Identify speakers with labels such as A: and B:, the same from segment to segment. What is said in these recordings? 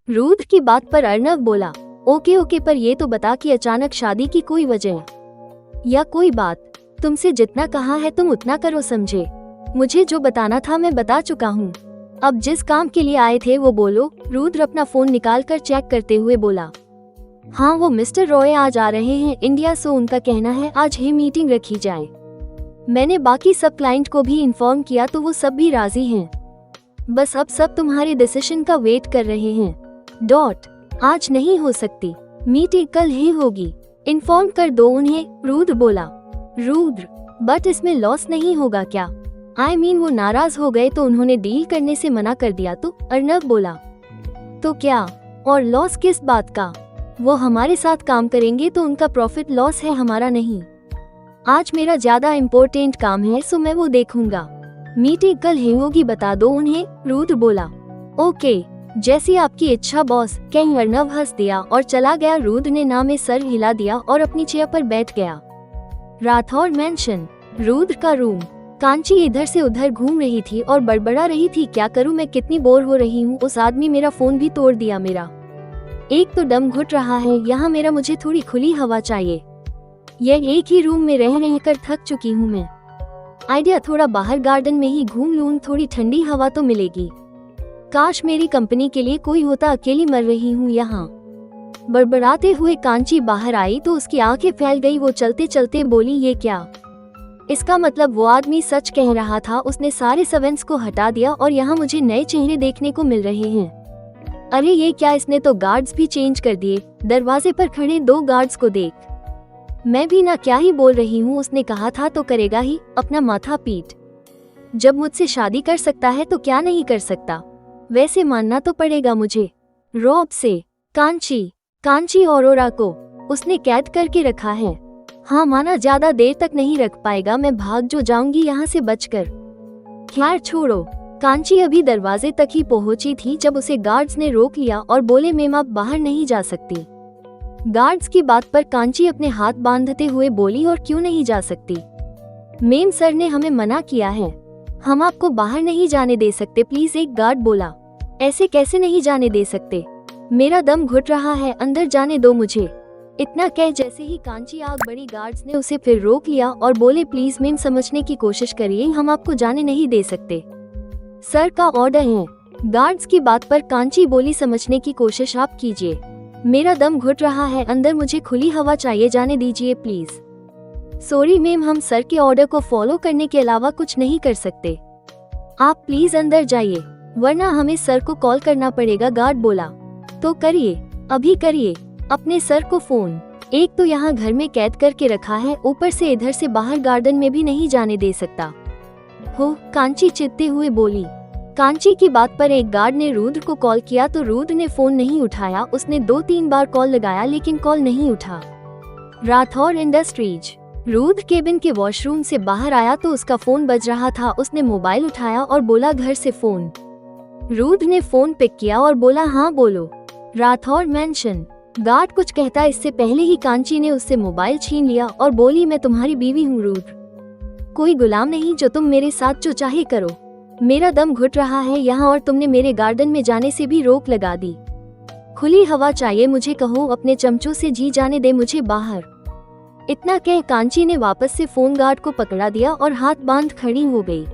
A: रुद्र की बात पर अर्नव बोला, ओके ओके, पर ये तो बता कि अचानक शादी की कोई वजह या कोई बात? तुमसे जितना कहा है तुम उतना करो, समझे? मुझे जो बताना था मैं बता चुका हूँ। अब जिस काम के लिए आए थे वो बोलो। रुद्र अपना फोन निकालकर चेक करते हुए बोला, हाँ वो मिस्टर रॉय आज आ रहे हैं इंडिया, सो उनका कहना है आज ही मीटिंग रखी जाए। मैंने बाकी सब क्लाइंट को भी इन्फॉर्म किया तो वो सब भी राजी हैं। बस अब सब तुम्हारे डिसीजन का वेट कर रहे हैं। आज नहीं हो सकती, मीटिंग कल ही होगी, इन्फॉर्म कर दो उन्हें, रुद्र बोला। रुद्र, बट इसमें लॉस नहीं होगा क्या? I mean, वो नाराज हो गए तो उन्होंने डील करने से मना कर दिया तो? अर्नव बोला। तो क्या? और लॉस किस बात का? वो हमारे साथ काम करेंगे तो उनका प्रॉफिट लॉस है, हमारा नहीं। आज मेरा ज्यादा इम्पोर्टेंट काम है सो मैं वो देखूंगा। मीटिंग कल ही होगी, बता दो उन्हें, रुद्र बोला। ओके, जैसी आपकी इच्छा बॉस, कहीं। अर्नव हंस दिया और चला गया। रुद्र ने ना में सर हिला दिया और अपनी चेयर पर बैठ गया। राठौर मैंशन, रुद्र का रूम। कांची इधर से उधर घूम रही थी और बड़बड़ा रही थी, क्या करूं मैं, कितनी बोर हो रही हूं। उस आदमी मेरा फोन भी तोड़ दिया मेरा। एक तो दम घुट रहा है यहाँ मेरा, मुझे थोड़ी खुली हवा चाहिए। यह एक ही रूम में रह रहकर थक चुकी हूँ मैं। आइडिया, थोड़ा बाहर गार्डन में ही घूम लूं, थोड़ी ठंडी हवा तो मिलेगी। काश मेरी कंपनी के लिए कोई होता, अकेली मर रही हूँ यहाँ। बड़बड़ाते हुए कांची बाहर आई तो उसकी आंखें फैल गई। वो चलते चलते बोली, ये क्या? इसका मतलब वो आदमी सच कह रहा था। उसने सारे सर्वेंट्स को हटा दिया और यहाँ मुझे नए चेहरे देखने को मिल रहे हैं। अरे ये क्या, इसने तो गार्ड्स भी चेंज कर दिए। दरवाजे पर खड़े 2 गार्ड्स को देख, मैं भी ना क्या ही बोल रही हूँ। उसने कहा था तो करेगा ही, अपना माथा पीट। जब मुझसे शादी कर सकता है तो क्या नहीं कर सकता। वैसे मानना तो पड़ेगा मुझे। रॉब से कांची औरोरा को उसने कैद करके रखा है। हाँ माना, ज्यादा देर तक नहीं रख पाएगा, मैं भाग जो जाऊंगी यहाँ से बचकर। खैर छोड़ो। कांची अभी दरवाजे तक ही पहुंची थी जब उसे गार्ड्स ने रोक लिया और बोले, मैम आप बाहर नहीं जा सकती। गार्ड्स की बात पर कांची अपने हाथ बांधते हुए बोली, और क्यों नहीं जा सकती? मेम सर ने हमें मना किया है, हम आपको बाहर नहीं जाने दे सकते प्लीज, एक गार्ड बोला। ऐसे कैसे नहीं जाने दे सकते, मेरा दम घुट रहा है, अंदर जाने दो मुझे। इतना कह जैसे ही कांची आग बढ़ी, गार्ड्स ने उसे फिर रोक लिया और बोले, प्लीज मैम समझने की कोशिश करिए, हम आपको जाने नहीं दे सकते, सर का ऑर्डर है। गार्ड्स की बात पर कांची बोली, समझने की कोशिश आप कीजिए, मेरा दम घुट रहा है, अंदर मुझे खुली हवा चाहिए, जाने दीजिए प्लीज। सॉरी मैम, हम सर के ऑर्डर को फॉलो करने के अलावा कुछ नहीं कर सकते, आप प्लीज अंदर जाइए वरना हमें सर को कॉल करना पड़ेगा, गार्ड बोला। तो करिए, अभी करिए अपने सर को फोन। एक तो यहाँ घर में कैद करके रखा है, ऊपर से इधर से बाहर गार्डन में भी नहीं जाने दे सकता हो, कांची चिढ़ते हुए बोली। कांची की बात पर एक गार्ड ने रुद्र को कॉल किया तो रुद्र ने फोन नहीं उठाया। उसने 2-3 बार कॉल लगाया लेकिन कॉल नहीं उठा। राठौर इंडस्ट्रीज। रुद्र केबिन के वॉशरूम से बाहर आया तो उसका फोन बज रहा था। उसने मोबाइल उठाया और बोला, घर से फोन। रुद्र ने फोन पिक किया और बोला, हाँ बोलो। राठौर मैंशन। गार्ड कुछ कहता इससे पहले ही कांची ने उससे मोबाइल छीन लिया और बोली, मैं तुम्हारी बीवी हूँ रुद्र, कोई गुलाम नहीं जो तुम मेरे साथ जो चाहे करो। मेरा दम घुट रहा है यहाँ और तुमने मेरे गार्डन में जाने से भी रोक लगा दी। खुली हवा चाहिए मुझे, कहो अपने चमचों से जी जाने दे मुझे बाहर। इतना कह कांची ने वापस से फोन गार्ड को पकड़ा दिया और हाथ बांध खड़ी हो गई।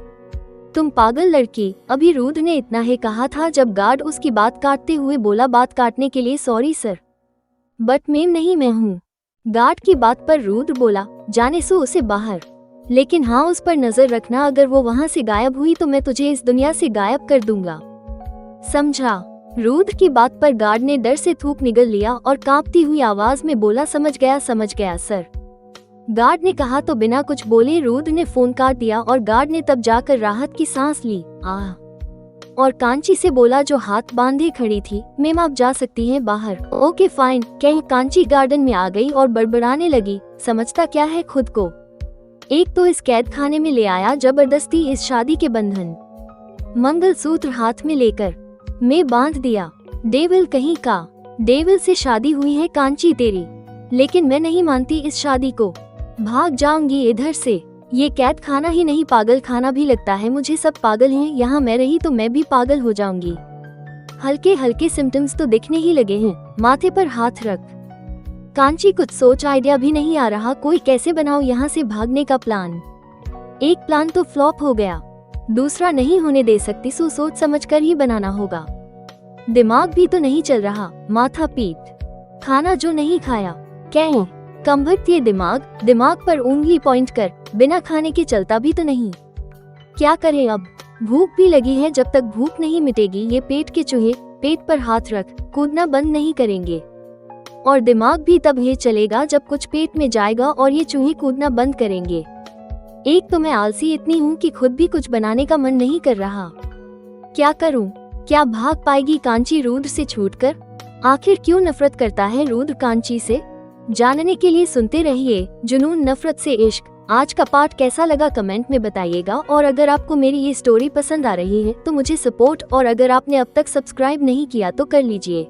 A: तुम पागल लड़की, अभी रुद्र ने इतना ही कहा था जब गार्ड उसकी बात काटते हुए बोला, बात काटने के लिए सॉरी सर, बट मैम नहीं मैं हूँ। गार्ड की बात पर रुद्र बोला, जाने सो उसे बाहर, लेकिन हाँ उस पर नजर रखना, अगर वो वहाँ से गायब हुई तो मैं तुझे इस दुनिया से गायब कर दूंगा, समझा। रुद्र की बात पर गार्ड ने डर से थूक निगल लिया और कांपती हुई आवाज में बोला, समझ गया सर। गार्ड ने कहा तो बिना कुछ बोले रुद्र ने फोन काट दिया और गार्ड ने तब जाकर राहत की सांस ली। और कांची से बोला जो हाथ बांधे खड़ी थी, मैम आप जा सकती हैं बाहर। ओके फाइन, कह कांची गार्डन में आ गई और बड़बड़ाने लगी, समझता क्या है खुद को, एक तो इस कैद खाने में ले आया जबरदस्ती, इस शादी के बंधन, मंगलसूत्र हाथ में लेकर मैं बांध दिया। डेविल कहीं का, डेविल से शादी हुई है कांची तेरी, लेकिन मैं नहीं मानती इस शादी को, भाग जाऊंगी इधर से। ये कैद खाना ही नहीं पागल खाना भी लगता है मुझे, सब पागल हैं यहाँ, मैं रही तो मैं भी पागल हो जाऊंगी। हल्के हल्के सिम्टम्स तो दिखने ही लगे हैं। माथे पर हाथ रख। कांची कुछ सोच आइडिया भी नहीं आ रहा, कोई कैसे बनाओ यहाँ से भागने का प्लान। एक प्लान तो फ्लॉप हो गया, दूसरा नहीं होने दे सकती, सो सोच समझ कर ही बनाना होगा। दिमाग भी तो नहीं चल रहा, माथा पीट। खाना जो नहीं खाया, क्या कम वक्त ये दिमाग पर उंगली पॉइंट कर, बिना खाने के चलता भी तो नहीं। क्या करें अब, भूख भी लगी है, जब तक भूख नहीं मिटेगी ये पेट के चूहे पेट पर हाथ रख कूदना बंद नहीं करेंगे। और दिमाग भी तब ही चलेगा जब कुछ पेट में जाएगा और ये चूहे कूदना बंद करेंगे। एक तो मैं आलसी इतनी हूँ कि खुद भी कुछ बनाने का मन नहीं कर रहा। क्या करूँ? क्या भाग पाएगी कांची रुद्र से छूटकर? आखिर क्यों नफरत करता है रुद्र कांची से? जानने के लिए सुनते रहिए जुनून नफरत से इश्क। आज का पार्ट कैसा लगा कमेंट में बताइएगा, और अगर आपको मेरी ये स्टोरी पसंद आ रही है तो मुझे सपोर्ट, और अगर आपने अब तक सब्सक्राइब नहीं किया तो कर लीजिए।